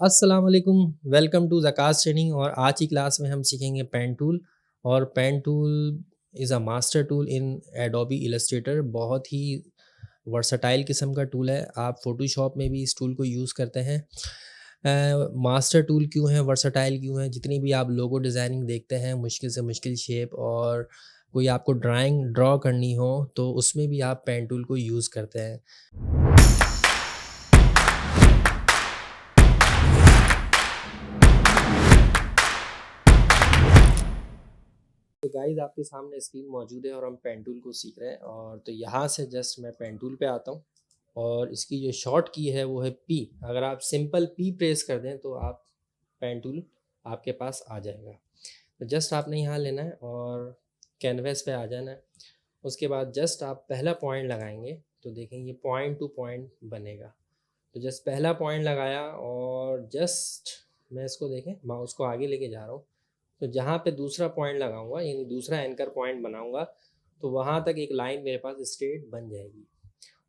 अस्सलाम वालेकुम, welcome to ज़कास training. और आज की क्लास में हम सीखेंगे पेन टूल। और pen tool is a master tool in Adobe Illustrator. बहुत ही वर्सटाइल किस्म का टूल है। आप फ़ोटोशॉप में भी इस टूल को यूज़ करते हैं। मास्टर टूल क्यों है, वर्सटाइल क्यों है? जितनी भी आप लोगो डिज़ाइनिंग देखते हैं, मुश्किल से मुश्किल शेप और कोई आपको ड्रा करनी हो, तो उसमें भी आप पेन टूल को यूज़ करते हैं। तो गाइज़ आपके सामने स्क्रीन मौजूद है और हम पेन टूल को सीख रहे हैं। और तो यहाँ से जस्ट मैं पेन टूल पे आता हूँ और इसकी जो शॉर्ट की है वो है पी। अगर आप सिंपल पी प्रेस कर दें तो आप पेन टूल आपके पास आ जाएगा। तो जस्ट आपने यहाँ लेना है और कैनवस पे आ जाना है। उसके बाद जस्ट आप पहला पॉइंट लगाएंगे तो देखें ये पॉइंट टू पॉइंट बनेगा। तो जस्ट पहला पॉइंट लगाया और जस्ट मैं इसको देखें माउस को आगे लेके जा रहा हूँ। तो जहाँ पे दूसरा पॉइंट लगाऊंगा यानी दूसरा एंकर पॉइंट बनाऊंगा तो वहाँ तक एक लाइन मेरे पास स्ट्रेट बन जाएगी।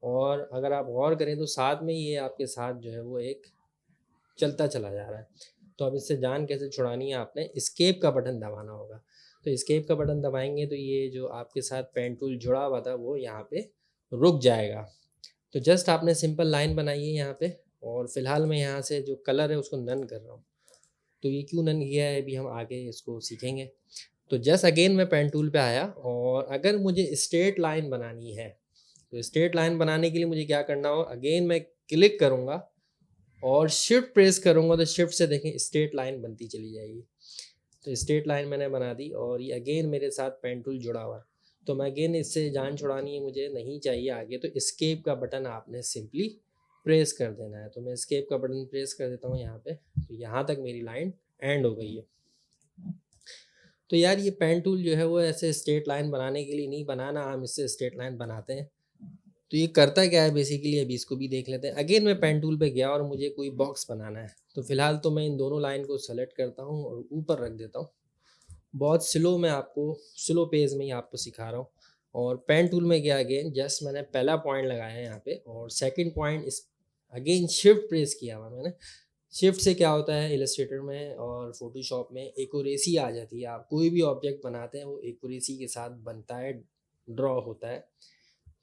और अगर आप गौर करें तो साथ में ये आपके साथ जो है वो एक चलता चला जा रहा है। तो अब इससे जान कैसे छुड़ानी है, आपने एस्केप का बटन दबाना होगा। तो एस्केप का बटन दबाएंगे तो ये जो आपके साथ पेन टूल जुड़ा हुआ था वो यहाँ पे रुक जाएगा। तो जस्ट आपने सिंपल लाइन बनाई है यहाँ पे। और फिलहाल मैं यहाँ से जो कलर है उसको नन कर रहा हूँ। तो ये क्यों नन किया है अभी हम आगे इसको सीखेंगे। तो जस्ट अगेन मैं पेन टूल पे आया और अगर मुझे स्ट्रेट लाइन बनानी है तो स्ट्रेट लाइन बनाने के लिए मुझे क्या करना होगा, अगेन मैं क्लिक करूँगा और शिफ्ट प्रेस करूँगा तो शिफ्ट से देखें स्ट्रेट लाइन बनती चली जाएगी। तो स्ट्रेट लाइन मैंने बना दी और ये अगेन मेरे साथ पेन टूल जुड़ा हुआ है। तो मैं अगेन इससे जान छुड़ानी है, मुझे नहीं चाहिए आगे, तो एस्केप का बटन आपने सिंपली प्रेस कर देना है। तो मैं एस्केप का बटन प्रेस कर देता हूँ यहाँ पे। तो यहाँ तक मेरी लाइन एंड हो गई है। तो यार ये पेन टूल जो है वो ऐसे स्ट्रेट लाइन बनाने के लिए नहीं बनाना, हम इससे स्ट्रेट लाइन बनाते हैं। तो ये करता क्या है बेसिकली, अभी इसको भी देख लेते हैं। अगेन मैं पेन टूल पे गया और मुझे कोई बॉक्स बनाना है। तो फिलहाल तो मैं इन दोनों लाइन को सेलेक्ट करता हूँ और ऊपर रख देता हूँ। बहुत स्लो मैं आपको स्लो पेज में ही आपको सिखा रहा हूँ। और पेन टूल में गया, अगेन जस्ट मैंने पहला पॉइंट लगाया है यहाँ पे और सेकंड पॉइंट इस अगेन शिफ्ट प्रेस किया हुआ मैंने। शिफ्ट से क्या होता है इलस्ट्रेटर में और फोटोशॉप में एक्यूरेसी आ जाती है। आप कोई भी ऑब्जेक्ट बनाते हैं वो एक्यूरेसी के साथ बनता है, ड्रॉ होता है।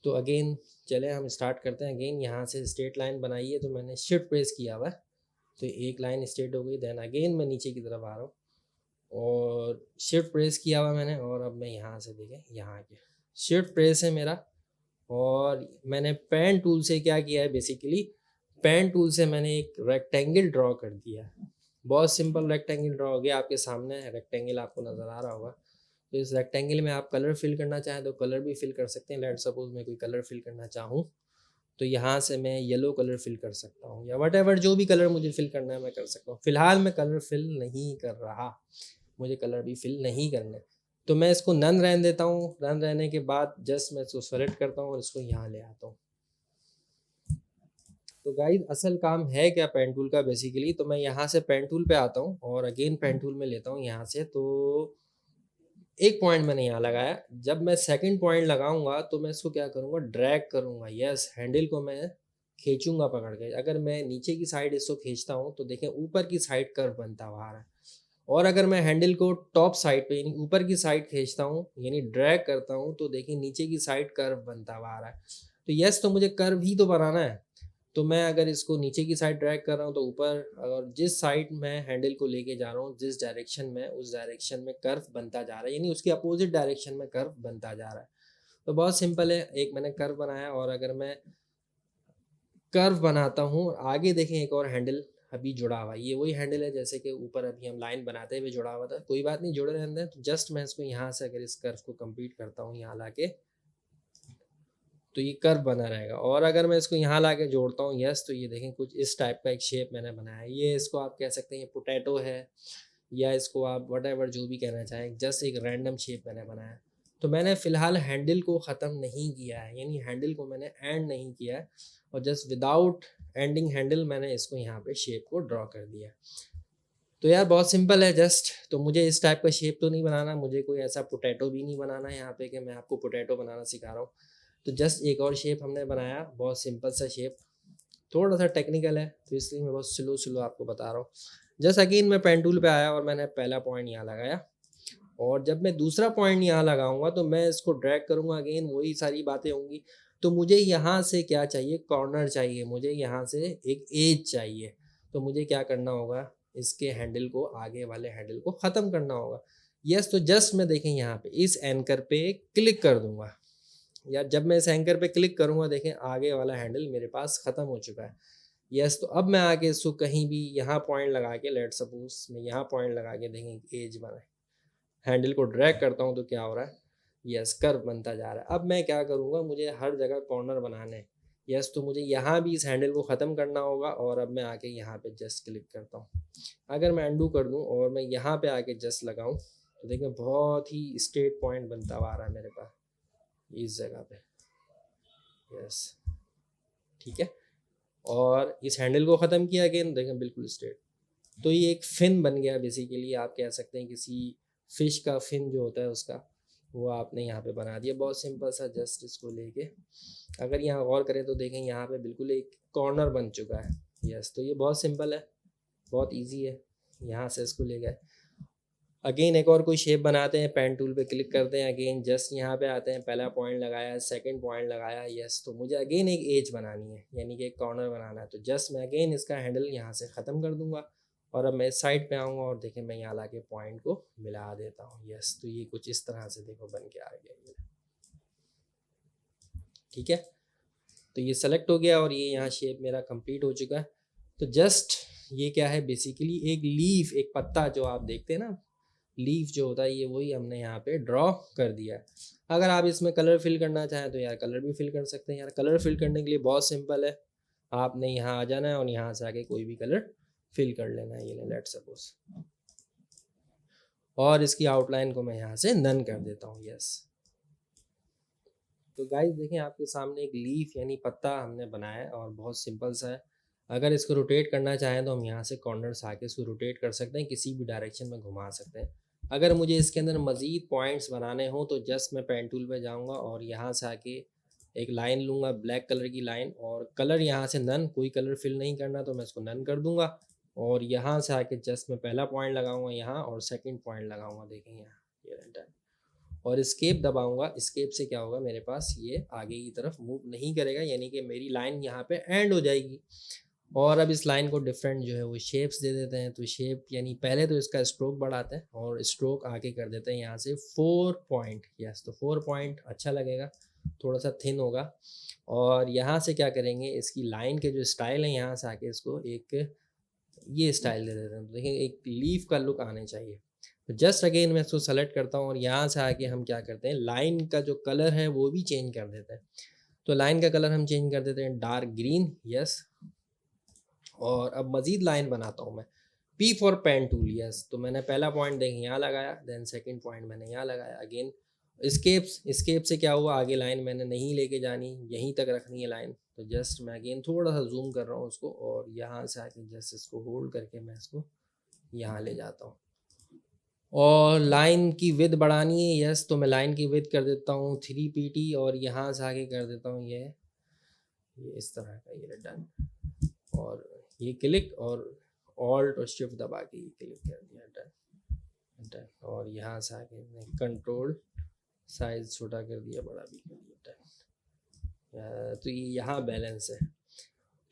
तो अगेन चले हम स्टार्ट करते हैं। अगेन यहाँ से स्ट्रेट लाइन बनाई है तो मैंने शिफ्ट प्रेस किया हुआ है। तो एक लाइन स्ट्रेट हो गई। देन अगेन मैं नीचे की तरफ आ रहा हूँ और शिफ्ट प्रेस किया हुआ मैंने। और अब मैं यहाँ से देखें यहाँ के शिफ्ट प्रेस है मेरा। और मैंने पेन टूल से क्या किया है, बेसिकली पेन टूल से मैंने एक रेक्टेंगल ड्रॉ कर दिया। बहुत सिंपल रेक्टेंगल ड्रॉ हो गया आपके सामने। रेक्टेंगल आपको नज़र आ रहा होगा। तो इस रेक्टेंगल में आप कलर फिल करना चाहें तो कलर भी फिल कर सकते हैं। लेट सपोज मैं कोई कलर फिल करना चाहूँ तो यहाँ से मैं येलो कलर फिल कर सकता हूँ या वट एवर जो भी कलर मुझे फिल करना है मैं कर सकता हूँ। फिलहाल मैं कलर फिल नहीं कर रहा, मुझे कलर भी फिल नहीं करने। तो मैं इसको नन रहने देता हूँ। नन रहने के बाद जस्ट मैं इसको सेलेक्ट करता हूँ और इसको यहाँ ले आता हूँ। तो गाइस असल काम है क्या पेन टूल का बेसिकली, तो मैं यहाँ से पेन टूल पे आता हूँ और अगेन पेन टूल में लेता हूँ यहाँ से। तो एक पॉइंट मैंने यहाँ लगाया। जब मैं सेकंड पॉइंट लगाऊंगा तो मैं इसको क्या करूँगा, ड्रैग करूँगा। यस, हैंडल को मैं खींचूंगा पकड़ के। अगर मैं नीचे की साइड इसको खींचता हूँ तो देखें ऊपर की साइड कर्व बनता हुआ आ रहा है। और अगर मैं हैंडल को टॉप साइड पे यानी ऊपर की साइड खींचता हूँ यानी ड्रैग करता हूँ तो देखिए नीचे की साइड कर्व बनता हुआ आ रहा है। तो यस, तो मुझे कर्व ही तो बनाना है। तो मैं अगर इसको नीचे की साइड ड्रैग कर रहा हूँ तो ऊपर, और जिस साइड मैं हैंडल को लेके जा रहा हूँ जिस डायरेक्शन में, उस डायरेक्शन में कर्व बनता जा रहा है यानी उसकी अपोजिट डायरेक्शन में कर्व बनता जा रहा है। तो बहुत सिंपल है, एक मैंने कर्व बनाया। और अगर मैं कर्व बनाता हूँ और आगे देखें एक और हैंडल अभी जुड़ा हुआ है, ये वही हैंडल है जैसे कि ऊपर अभी हम लाइन बनाते हुए जुड़ा हुआ था। कोई बात नहीं, जुड़े रहने दें। तो जस्ट मैं इसको यहाँ से अगर इस कर्व को कंप्लीट करता हूँ यहाँ लाके तो ये कर्व बना रहेगा। और अगर मैं इसको यहाँ लाके जोड़ता हूँ, यस, तो ये देखें कुछ इस टाइप का एक शेप मैंने बनाया है। ये इसको आप कह सकते हैं ये पोटैटो है या इसको आप वट एवर जो भी कहना चाहें, जस्ट एक रैंडम शेप मैंने बनाया। तो मैंने फ़िलहाल हैंडल को ख़त्म नहीं किया है यानी हैंडल को मैंने एंड नहीं किया है। और जस्ट विदाउट एंडिंग हैंडल मैंने इसको यहाँ पे शेप को ड्रॉ कर दिया। तो यार बहुत सिंपल है जस्ट। तो मुझे इस टाइप का शेप तो नहीं बनाना, मुझे कोई ऐसा पोटैटो भी नहीं बनाना है यहाँ पे कि मैं आपको पोटैटो बनाना सिखा रहा हूँ। तो जस्ट एक और शेप हमने बनाया, बहुत सिंपल सा शेप। थोड़ा सा टेक्निकल है तो इसलिए मैं बहुत स्लो स्लो आपको बता रहा हूँ। जस्ट अगेन मैं पेन टूल पे आया और मैंने पहला पॉइंट यहाँ लगाया, और जब मैं दूसरा पॉइंट यहाँ लगाऊंगा तो मैं इसको ड्रैग करूँगा, अगेन वही सारी बातें होंगी। तो मुझे यहाँ से क्या चाहिए, कॉर्नर चाहिए, मुझे यहाँ से एक एज चाहिए। तो मुझे क्या करना होगा, इसके हैंडल को, आगे वाले हैंडल को ख़त्म करना होगा। यस, तो जस्ट मैं देखें यहाँ पे इस एंकर पे क्लिक कर दूंगा, या जब मैं इस एंकर पे क्लिक करूँगा देखें आगे वाला हैंडल मेरे पास ख़त्म हो चुका है। यस, तो अब मैं आके इसको कहीं भी यहाँ पॉइंट लगा के, लेट सपोज मैं यहाँ पॉइंट लगा के देखें एज बनाए, हैंडल को ड्रैग करता हूँ तो क्या हो रहा है, यस कर्व बनता जा रहा है। अब मैं क्या करूँगा, मुझे हर जगह कॉर्नर बनाने हैं। यस, तो मुझे यहाँ भी इस हैंडल को ख़त्म करना होगा, और अब मैं आके यहाँ पे जस्ट क्लिक करता हूँ। अगर मैं अंडू कर दूँ और मैं यहाँ पे आके जस्ट लगाऊँ तो देखिए बहुत ही स्ट्रेट पॉइंट बनता हुआ आ रहा है मेरे पास इस जगह पे। यस, ठीक है, और इस हैंडल को ख़त्म किया अगेन, देखें बिल्कुल स्ट्रेट। तो ये एक फिन बन गया बेसिकली, आप कह सकते हैं किसी फिश का फिन जो होता है उसका, वो आपने यहाँ पे बना दिया, बहुत सिंपल सा। जस्ट इसको लेके अगर यहाँ गौर करें तो देखें यहाँ पे बिल्कुल एक कॉर्नर बन चुका है। यस, तो ये बहुत सिंपल है, बहुत इजी है। यहाँ से इसको ले गए, अगेन एक और कोई शेप बनाते हैं, पेन टूल पे क्लिक करते हैं, अगेन जस्ट यहाँ पे आते हैं, पहला पॉइंट लगाया, सेकंड पॉइंट लगाया। यस, तो मुझे अगेन एक एज बनानी है, यानी कि एक कॉर्नर बनाना है। तो जस्ट मैं अगेन इसका हैंडल यहाँ से ख़त्म कर दूंगा, और अब मैं इस साइड पे आऊँगा और देखें मैं यहाँ ला के पॉइंट को मिला देता हूँ। यस, तो ये कुछ इस तरह से देखो बन के आ गया ये, ठीक है। तो ये सेलेक्ट हो गया और ये यहाँ शेप मेरा कंप्लीट हो चुका है। तो जस्ट ये क्या है, बेसिकली एक लीफ, एक पत्ता जो आप देखते हैं ना, लीफ जो होता है, ये वही हमने यहाँ पे ड्रॉ कर दिया है। अगर आप इसमें कलर फिल करना चाहें तो यार कलर भी फिल कर सकते हैं। यार कलर फिल करने के लिए बहुत सिंपल है, आपने यहाँ आ जाना है और यहाँ से आके कोई भी कलर फिल कर लेना है। ये लेट सपोज, और इसकी आउटलाइन को मैं यहाँ से नन कर देता हूँ। यस, तो गाइस देखें आपके सामने एक लीफ यानी पत्ता हमने बनाया है, और बहुत सिंपल सा है। अगर इसको रोटेट करना चाहें तो हम यहाँ से कॉर्नर से आके इसको रोटेट कर सकते हैं, किसी भी डायरेक्शन में घुमा सकते हैं। अगर मुझे इसके अंदर मज़ीद पॉइंट्स बनाने हो तो जस्ट मैं पेन टूल पे जाऊँगा और यहाँ से आके एक लाइन लूँगा, ब्लैक कलर की लाइन, और कलर यहाँ से नन, कोई कलर फिल नहीं करना तो मैं इसको नन कर दूँगा। और यहाँ से आके जस्ट मैं पहला पॉइंट लगाऊँगा यहाँ, और सेकंड पॉइंट लगाऊँगा, देखें यहाँ, ये डन। और एस्केप दबाऊंगा, एस्केप से क्या होगा, मेरे पास ये आगे की तरफ मूव नहीं करेगा, यानी कि मेरी लाइन यहाँ पे एंड हो जाएगी। और अब इस लाइन को डिफरेंट जो है वो शेप्स दे देते हैं। तो शेप यानी पहले तो इसका स्ट्रोक बढ़ाते हैं और स्ट्रोक आगे कर देते हैं यहाँ से 4 पॉइंट। यस, तो 4 पॉइंट अच्छा लगेगा, थोड़ा सा थिन होगा। और यहाँ से क्या करेंगे, इसकी लाइन के जो स्टाइल है यहाँ से आके इसको एक ये स्टाइल दे देते हैं। तो देखिए एक लीफ का लुक आने चाहिए। तो जस्ट अगेन मैं इसको सेलेक्ट करता हूँ और यहाँ से आके हम क्या करते हैं, लाइन का जो कलर है वो भी चेंज कर देते हैं। तो लाइन का कलर हम चेंज कर देते हैं डार्क ग्रीन। यस, और अब मज़ीद लाइन बनाता हूँ मैं, P for pen tool. Yes, तो मैंने पहला पॉइंट देखें यहाँ लगाया, देन सेकंड पॉइंट मैंने यहाँ लगाया। अगेन स्केप से क्या हुआ, आगे लाइन मैंने नहीं लेके जानी, यहीं तक रखनी है लाइन। तो जस्ट मैं अगेन थोड़ा सा जूम कर रहा हूँ उसको, और यहाँ से आके जस्ट इसको होल्ड करके मैं इसको यहाँ ले जाता हूँ। और लाइन की विड्थ बढ़ानी है। यस, तो मैं लाइन की विड्थ कर देता हूँ 3 pt, और यहाँ से आगे कर देता हूँ ये इस तरह का, ये डन। और ये क्लिक और ऑल्ट और शिफ्ट दबा के ये क्लिक कर दिया, डन डन। और यहाँ से आगे कंट्रोल साइज छोटा कर दिया, बड़ा भी कर दिया, डन। तो ये यहाँ बैलेंस है।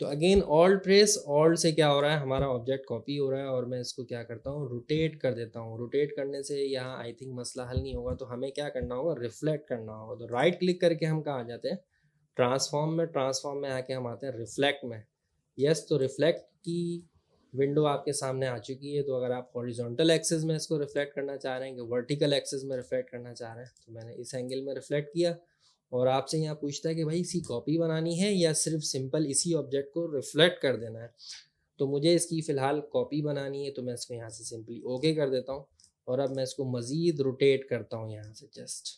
तो अगेन ऑल्ट प्रेस, ऑल्ट से क्या हो रहा है, हमारा ऑब्जेक्ट कॉपी हो रहा है, और मैं इसको क्या करता हूँ, रोटेट कर देता हूँ। रोटेट करने से यहाँ आई थिंक मसला हल नहीं होगा, तो हमें क्या करना होगा, रिफ्लेक्ट करना होगा। तो राइट क्लिक करके हम कहाँ आ जाते हैं, ट्रांसफॉर्म में। ट्रांसफॉर्म में आके हम आते हैं रिफ्लेक्ट में। यस, तो रिफ्लेक्ट की विंडो आपके सामने आ चुकी है। तो अगर आप हॉरिजॉन्टल एक्सिस में इसको रिफ्लेक्ट करना चाह रहे हैं कि वर्टिकल एक्सिस में रिफ्लेक्ट करना चाह रहे हैं, तो मैंने इस एंगल में रिफ्लेक्ट किया। और आपसे यहाँ पूछता है कि भाई इसी कॉपी बनानी है या सिर्फ सिंपल इसी ऑब्जेक्ट को रिफ्लेक्ट कर देना है। तो मुझे इसकी फ़िलहाल कॉपी बनानी है, तो मैं इसको यहाँ से सिंपली ओके कर देता हूँ। और अब मैं इसको मज़ीद रोटेट करता हूँ यहाँ से जस्ट,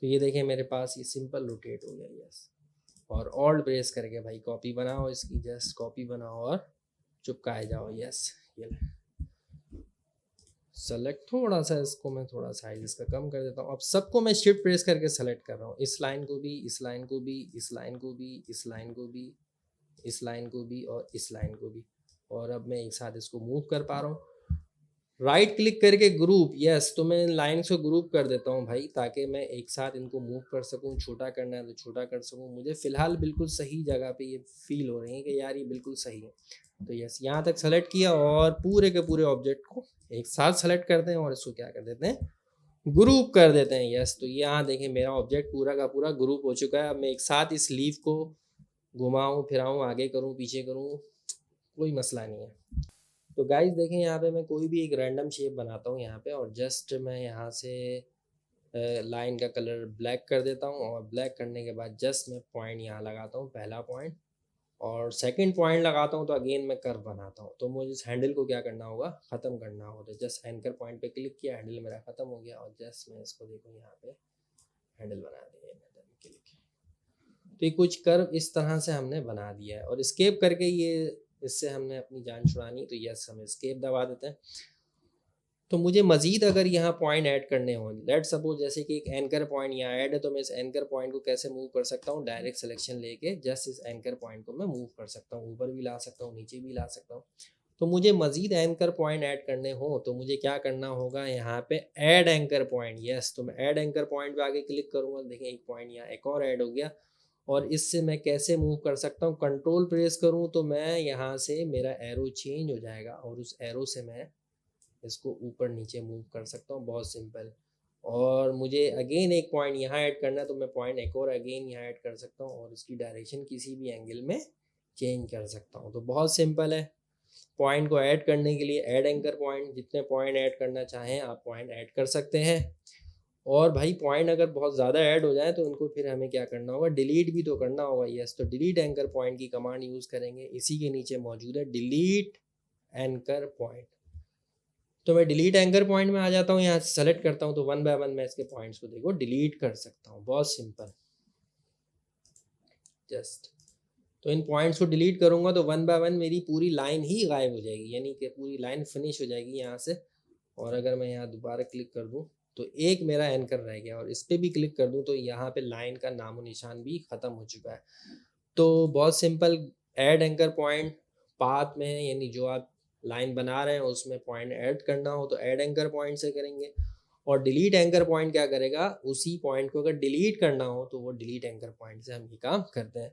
तो ये देखें मेरे पास ये सिंपल रोटेट हो गया। यस, और ऑल्ट प्रेस करके भाई कॉपी बनाओ इसकी, जस्ट कॉपी बनाओ और चिपकाए जाओ। यस, ये सेलेक्ट थोड़ा सा इसको मैं थोड़ा साइज इसका कम कर देता हूँ। अब सबको मैं शिफ्ट प्रेस करके सेलेक्ट कर रहा हूँ, इस लाइन को भी, इस लाइन को भी, इस लाइन को भी, इस लाइन को भी, इस लाइन को भी और इस लाइन को भी। और अब मैं एक साथ इसको मूव कर पा रहा हूँ। राइट क्लिक करके ग्रुप, यस, तो मैं लाइन्स को ग्रुप कर देता हूँ भाई, ताकि मैं एक साथ इनको मूव कर सकूँ। छोटा करना है तो छोटा कर सकूँ। मुझे फ़िलहाल बिल्कुल सही जगह पे ये फील हो रही है कि यार ये बिल्कुल सही है। तो यस, यहाँ तक सेलेक्ट किया और पूरे के पूरे ऑब्जेक्ट को एक साथ सेलेक्ट करते हैं और इसको क्या कर देते हैं, ग्रुप कर देते हैं। यस, तो यहाँ देखें मेरा ऑब्जेक्ट पूरा का पूरा ग्रुप हो चुका है। अब मैं एक साथ इस लीफ को घुमाऊँ फिराऊँ, आगे करूँ पीछे करूँ, कोई मसला नहीं है। तो गाइस देखें यहाँ पे मैं कोई भी एक रैंडम शेप बनाता हूँ यहाँ पे, और जस्ट मैं यहाँ से लाइन का कलर ब्लैक कर देता हूँ, और ब्लैक करने के बाद जस्ट मैं पॉइंट यहाँ लगाता हूँ, पहला पॉइंट, और सेकंड पॉइंट लगाता हूँ तो अगेन मैं कर्व बनाता हूँ। तो मुझे इस हैंडल को क्या करना होगा, ख़त्म करना होगा। तो जस्ट एंकर पॉइंट पे क्लिक किया, हैंडल मेरा ख़त्म हो गया, और जस्ट मैं इसको देखो यहाँ पे हैंडल बना दिया क्लिक। तो ये कुछ कर्व इस तरह से हमने बना दिया है, और स्केप करके ये इससे हमने अपनी जान छुड़ानी। तो यस, हम स्केप दबा देते हैं। तो मुझे मज़ीद अगर यहाँ पॉइंट ऐड करने हों, लेट सपोज जैसे कि एक एंकर पॉइंट यहाँ ऐड है, तो मैं इस एंकर पॉइंट को कैसे मूव कर सकता हूँ, डायरेक्ट सिलेक्शन लेके जस्ट इस एंकर पॉइंट को मैं मूव कर सकता हूँ, ऊपर भी ला सकता हूँ, नीचे भी ला सकता हूँ। तो मुझे मज़ीद एंकर पॉइंट ऐड करने हों तो मुझे क्या करना होगा, यहाँ पे ऐड एंकर पॉइंट। यस, तो मैं ऐड एंकर पॉइंट पे आगे क्लिक करूँगा, देखें एक पॉइंट यहाँ एक और ऐड हो गया। और इससे मैं कैसे मूव कर सकता हूँ, कंट्रोल प्रेस करूँ तो मैं यहाँ से मेरा एरो चेंज हो जाएगा, और उस एरो से मैं इसको ऊपर नीचे मूव कर सकता हूँ, बहुत सिंपल। और मुझे अगेन एक पॉइंट यहाँ ऐड करना है तो मैं पॉइंट एक और अगेन यहाँ ऐड कर सकता हूँ, और इसकी डायरेक्शन किसी भी एंगल में चेंज कर सकता हूँ। तो बहुत सिंपल है। पॉइंट को ऐड करने के लिए ऐड एंकर पॉइंट, जितने पॉइंट ऐड करना चाहें आप पॉइंट ऐड कर सकते हैं। और भाई पॉइंट अगर बहुत ज़्यादा ऐड हो जाए तो उनको फिर हमें क्या करना होगा, डिलीट भी तो करना होगा। यस, तो डिलीट एंकर पॉइंट की कमांड यूज़ करेंगे, इसी के नीचे मौजूद है डिलीट एंकर पॉइंट। तो मैं डिलीट एंकर पॉइंट में आ जाता हूँ, यहाँ से सेलेक्ट करता हूँ, तो वन बाय वन मैं इसके पॉइंट्स को देखो डिलीट कर सकता हूँ, बहुत सिंपल। जस्ट तो इन पॉइंट्स को डिलीट करूँगा तो वन बाय वन मेरी पूरी लाइन ही गायब हो जाएगी, यानी कि पूरी लाइन फिनिश हो जाएगी यहाँ से। और अगर मैं यहाँ दोबारा क्लिक कर दूँ तो एक मेरा एंकर रह गया, और इस पर भी क्लिक कर दूँ तो यहाँ पे लाइन का नामो निशान भी ख़त्म हो चुका है। तो बहुत simple, add anchor point path में, यानी जो आप लाइन बना रहे हैं उसमें पॉइंट ऐड करना हो तो ऐड एंकर पॉइंट से करेंगे, और डिलीट एंकर पॉइंट क्या करेगा, उसी पॉइंट को अगर डिलीट करना हो तो वो डिलीट एंकर पॉइंट से हम ये काम करते हैं।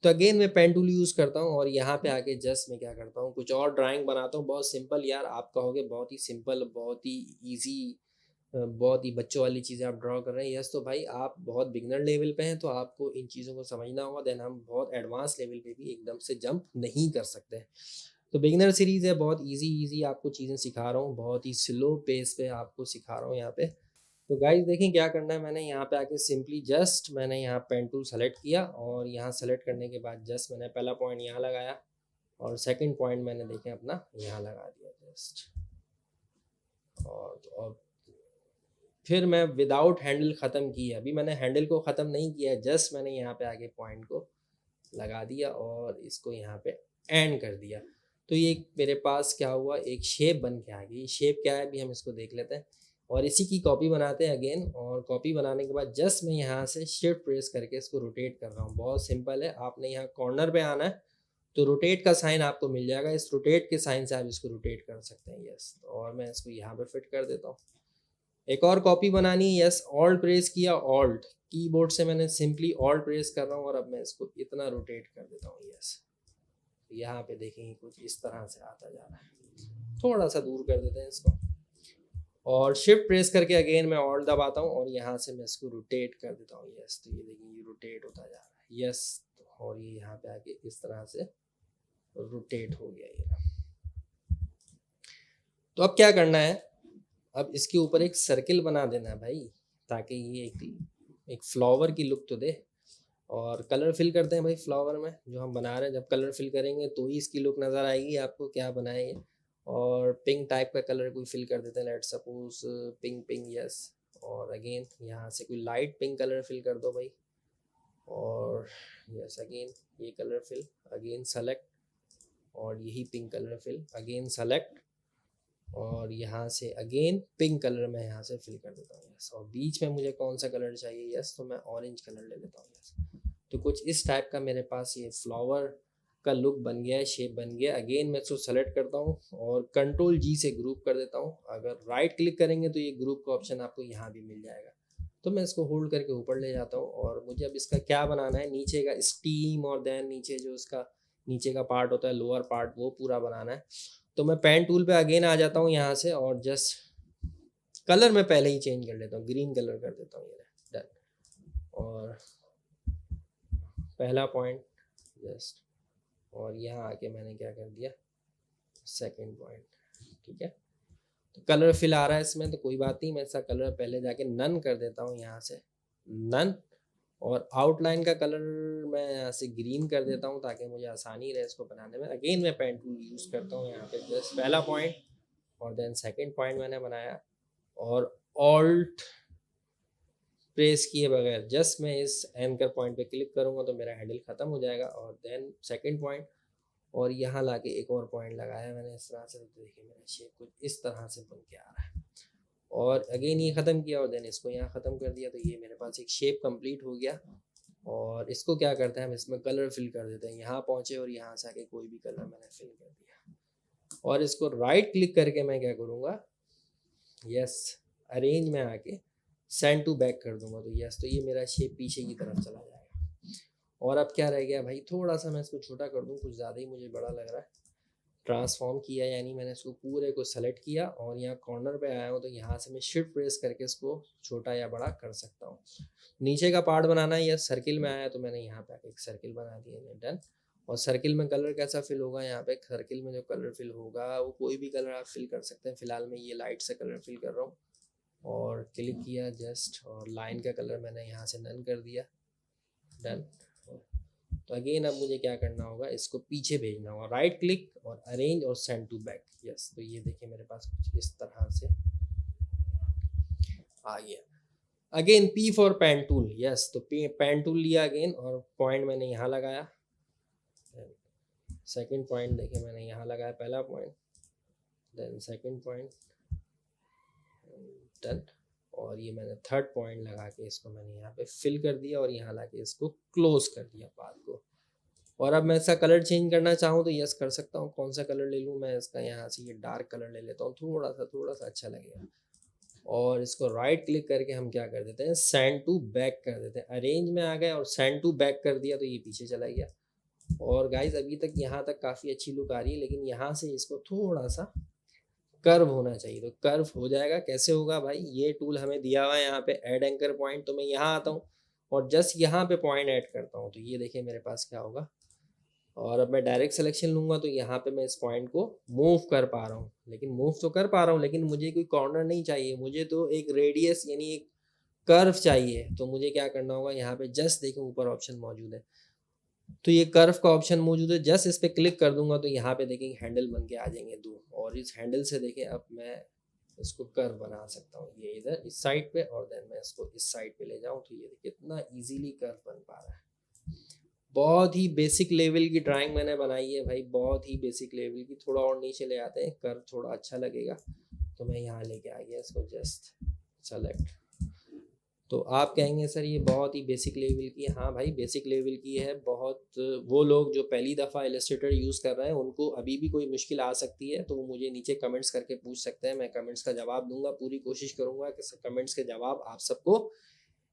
तो अगेन मैं पेन टूल यूज़ करता हूँ, और यहाँ पे आके जस्ट मैं क्या करता हूँ, कुछ और ड्राइंग बनाता हूँ, बहुत सिंपल। यार आप कहोगे बहुत ही सिंपल, बहुत ही ईजी, बहुत ही बच्चों वाली चीज़ें आप ड्रॉ कर रहे हैं। यस, तो भाई आप बहुत बिगनर लेवल पे हैं तो आपको इन चीज़ों को समझना होगा, देन हम बहुत एडवांस लेवल पे भी एकदम से जंप नहीं कर सकते। तो बिगनर सीरीज़ है, बहुत इजी आपको चीज़ें सिखा रहा हूँ, बहुत ही स्लो पेस पे आपको सिखा रहा हूँ यहाँ पे। तो गाइस देखें क्या करना है, मैंने यहाँ पे आके सिंपली जस्ट मैंने यहाँ पेन टूल सेलेक्ट किया, और यहाँ सेलेक्ट करने के बाद जस्ट मैंने पहला पॉइंट यहाँ लगाया, और सेकंड पॉइंट मैंने देखें अपना यहाँ लगा दिया जस्ट। और फिर मैं विदाउट हैंडल ख़त्म किया, अभी मैंने हैंडल को ख़त्म नहीं किया, जस्ट मैंने यहाँ पे आके पॉइंट को लगा दिया और इसको यहाँ पे एंड कर दिया। तो ये मेरे पास क्या हुआ, एक शेप बन के आ गई। शेप क्या है अभी हम इसको देख लेते हैं, और इसी की कॉपी बनाते हैं अगेन। और कॉपी बनाने के बाद जस्ट मैं यहाँ से शिफ्ट प्रेस करके इसको रोटेट कर रहा हूँ, बहुत सिंपल है। आपने यहाँ कॉर्नर पे आना है तो रोटेट का साइन आपको मिल जाएगा, इस रोटेट के साइन से आप इसको रोटेट कर सकते हैं। यस, और मैं इसको यहाँ पे फिट कर देता हूँ। एक और कॉपी बनानी है, यस, ऑल्ट प्रेस किया, ऑल्ट कीबोर्ड से मैंने सिंपली ऑल्ट प्रेस कर रहा हूँ, और अब मैं इसको इतना रोटेट कर देता हूँ। यस, यहाँ पे देखेंगे कुछ इस तरह से आता जा रहा है, थोड़ा सा दूर कर देते हैं इसको, और शिफ्ट प्रेस करके अगेन मैं ऑल्ट दबाता हूँ, और यहाँ से मैं इसको रोटेट कर देता हूँ। यस, तो ये देखिए ये रोटेट होता जा रहा है। यस, और ये यहाँ पे आके इस तरह से रोटेट हो गया ये। तो अब क्या करना है, अब इसके ऊपर एक सर्किल बना देना है भाई, ताकि ये एक फ्लावर की लुक तो दे। और कलर फिल करते हैं भाई फ्लावर में जो हम बना रहे हैं, जब कलर फिल करेंगे तो ही इसकी लुक नज़र आएगी आपको क्या बनाएंगे। और पिंक टाइप का कलर कोई फिल कर देते हैं, let suppose pink pink, yes. और अगेन यहाँ से कोई लाइट पिंक कलर फिल कर दो भाई, और यस अगेन ये कलर फिल, अगेन सेलेक्ट, और यही pink colour fill, again select, और यहाँ से अगेन पिंक कलर मैं यहाँ से फिल कर देता हूँ यस। और बीच में मुझे कौन सा कलर चाहिए यस, तो मैं ऑरेंज कलर ले लेता हूँ यस। तो कुछ इस टाइप का मेरे पास ये फ्लावर का लुक बन गया है, शेप बन गया। अगेन मैं इसको सेलेक्ट करता हूँ और कंट्रोल जी से ग्रुप कर देता हूँ। अगर राइट क्लिक करेंगे तो ये ग्रुप का ऑप्शन आपको यहाँ भी मिल जाएगा। तो मैं इसको होल्ड करके ऊपर ले जाता हूँ और मुझे अब इसका क्या बनाना है, नीचे का स्टीम और देन नीचे जो इसका नीचे का पार्ट होता है लोअर पार्ट, वो पूरा बनाना है। तो मैं पेन टूल पे अगेन आ जाता हूँ यहाँ से और जस्ट कलर मैं पहले ही चेंज कर लेता हूँ, ग्रीन कलर कर देता हूँ ये डन। और पहला पॉइंट जस्ट, और यहाँ आके मैंने क्या कर दिया सेकंड पॉइंट, ठीक है। तो कलर फिल आ रहा है इसमें, तो कोई बात नहीं, मैं इसका कलर पहले जाके नन कर देता हूँ यहाँ से नन। और आउटलाइन का कलर मैं यहाँ से ग्रीन कर देता हूँ ताकि मुझे आसानी रहे इसको बनाने में। अगेन मैं पेन टूल यूज़ करता हूँ यहाँ पे जस्ट पहला पॉइंट और देन सेकंड पॉइंट मैंने बनाया और ऑल्ट प्रेस किए बगैर जस्ट मैं इस एंकर पॉइंट पे क्लिक करूँगा तो मेरा हैंडल ख़त्म हो जाएगा। और देन सेकंड पॉइंट और यहाँ लाके एक और पॉइंट लगाया मैंने इस तरह से। तो देखिए मेरा शेप कुछ इस तरह से बन के आ रहा है। और अगेन ये ख़त्म किया और देन इसको यहाँ ख़त्म कर दिया। तो ये मेरे पास एक शेप कंप्लीट हो गया। और इसको क्या करते हैं हम इसमें कलर फिल कर देते हैं। यहाँ पहुँचे और यहाँ से आके कोई भी कलर मैंने फिल कर दिया और इसको राइट क्लिक करके मैं क्या करूँगा यस अरेंज में आके सेंड टू बैक कर दूंगा। तो यस, तो ये मेरा शेप पीछे की तरफ चला जाएगा। और अब क्या रह गया भाई, थोड़ा सा मैं इसको छोटा कर दूँ, कुछ ज़्यादा ही मुझे बड़ा लग रहा है। ट्रांसफॉर्म किया यानी मैंने इसको पूरे को सेलेक्ट किया और यहाँ कॉर्नर पे आया हूँ तो यहाँ से मैं शिफ्ट प्रेस करके इसको छोटा या बड़ा कर सकता हूँ। नीचे का पार्ट बनाना है या सर्किल में आया तो मैंने यहाँ पे आके एक सर्किल बना दिया, डन। और सर्किल में कलर कैसा फिल होगा, यहाँ पे सर्किल में जो कलर फिल होगा वो कोई भी कलर आप फिल कर सकते हैं। फिलहाल मैं ये लाइट से कलर फिल कर रहा हूँ और क्लिक किया जस्ट, और लाइन का कलर मैंने यहाँ से नन कर दिया, डन। तो अगेन अब मुझे क्या करना होगा, इसको पीछे भेजना होगा, राइट क्लिक और अरेंज और सेंड टू बैक, यस। तो ये देखिए मेरे पास कुछ इस तरह से आ गया। Again P for pen tool, yes. तो पेन टूल लिया अगेन और पॉइंट मैंने यहाँ लगाया, सेकंड पॉइंट देखिए मैंने यहाँ लगाया, पहला point then second point, done. और ये मैंने थर्ड पॉइंट लगा के इसको मैंने यहाँ पे फिल कर दिया और यहाँ लाके इसको क्लोज कर दिया पाथ को। और अब मैं इसका कलर चेंज करना चाहूँ तो यस कर सकता हूँ। कौन सा कलर ले लूँ मैं, इसका यहाँ से ये डार्क कलर ले लेता हूँ, थोड़ा सा अच्छा लगेगा। और इसको राइट क्लिक करके हम क्या कर देते हैं, सेंड टू बैक कर देते हैं। अरेंज में आ गए और सेंड टू बैक कर दिया तो ये पीछे चला गया। और गाइज अभी तक यहाँ तक काफ़ी अच्छी लुक आ रही है, लेकिन यहाँ से इसको थोड़ा सा कर्व होना चाहिए। तो कर्व हो जाएगा, कैसे होगा भाई, ये टूल हमें दिया हुआ है यहाँ पे ऐड एंकर पॉइंट। तो मैं यहाँ आता हूँ और जस्ट यहाँ पे पॉइंट ऐड करता हूँ तो ये देखिए मेरे पास क्या होगा। और अब मैं डायरेक्ट सिलेक्शन लूँगा तो यहाँ पे मैं इस पॉइंट को मूव कर पा रहा हूँ, लेकिन मूव तो कर पा रहा हूँ लेकिन मुझे कोई कॉर्नर नहीं चाहिए, मुझे तो एक रेडियस यानी एक कर्व चाहिए। तो मुझे क्या करना होगा, यहाँ पे जस्ट देखो ऊपर ऑप्शन मौजूद है, तो ये कर्व का ऑप्शन मौजूद है, जस्ट इस पर क्लिक कर दूंगा तो यहाँ पे देखेंगे हैंडल बन के आ जाएंगे दो। और इस हैंडल से देखें अब मैं इसको कर्व बना सकता हूँ, ये इधर इस साइड पे और देन मैं इसको इस साइड पे ले जाऊँ तो ये देखिए कितना इजीली कर्व बन पा रहा है। बहुत ही बेसिक लेवल की ड्राइंग मैंने बनाई है भाई, बहुत ही बेसिक लेवल की। थोड़ा और नीचे ले आते हैं, कर्व थोड़ा अच्छा लगेगा। तो मैं यहाँ लेके आ गया इसको, जस्ट सेलेक्ट। तो आप कहेंगे सर ये बहुत ही बेसिक लेवल की है, हाँ भाई बेसिक लेवल की है बहुत। वो लोग जो पहली दफ़ा इलस्ट्रेटर यूज़ कर रहे हैं उनको अभी भी कोई मुश्किल आ सकती है तो वो मुझे नीचे कमेंट्स करके पूछ सकते हैं, मैं कमेंट्स का जवाब दूंगा। पूरी कोशिश करूंगा कि कमेंट्स के जवाब आप सबको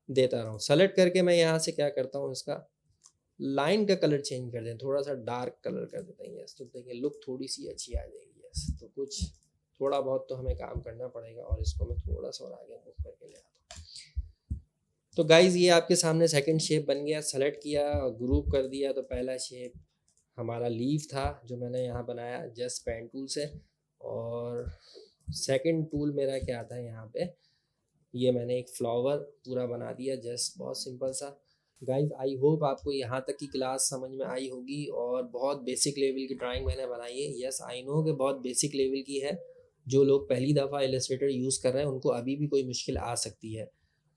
देता रहूँ। सेलेक्ट करके मैं यहाँ से क्या करता हूँ, इसका लाइन का कलर चेंज कर दें, थोड़ा सा डार्क कलर कर देते हैं, यस। तो देखिए लुक थोड़ी सी अच्छी आ जाएगी, यस। तो कुछ थोड़ा बहुत तो हमें काम करना पड़ेगा और इसको मैं थोड़ा सा और आगे मूव करके ले आता हूँ। तो गाइज ये आपके सामने सेकंड शेप बन गया। सेलेक्ट किया और ग्रुप कर दिया। तो पहला शेप हमारा लीफ था जो मैंने यहाँ बनाया जस्ट पेन टूल से। और सेकंड टूल मेरा क्या था, यहाँ पे ये मैंने एक फ्लावर पूरा बना दिया, जस्ट बहुत सिंपल सा। गाइज आई होप आपको यहाँ तक की क्लास समझ में आई होगी और बहुत बेसिक लेवल की ड्राइंग मैंने बनाई है। यस आई नो कि बहुत बेसिक लेवल की है, जो लोग पहली दफ़ा इलस्ट्रेटर यूज़ कर रहे हैं उनको अभी भी कोई मुश्किल आ सकती है।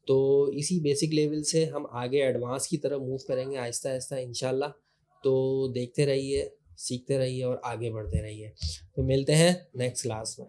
तो इसी बेसिक लेवल से हम आगे एडवांस की तरफ मूव करेंगे आहिस्ता आहिस्ता इंशाल्लाह। तो देखते रहिए, सीखते रहिए और आगे बढ़ते रहिए। तो मिलते हैं नेक्स्ट क्लास में।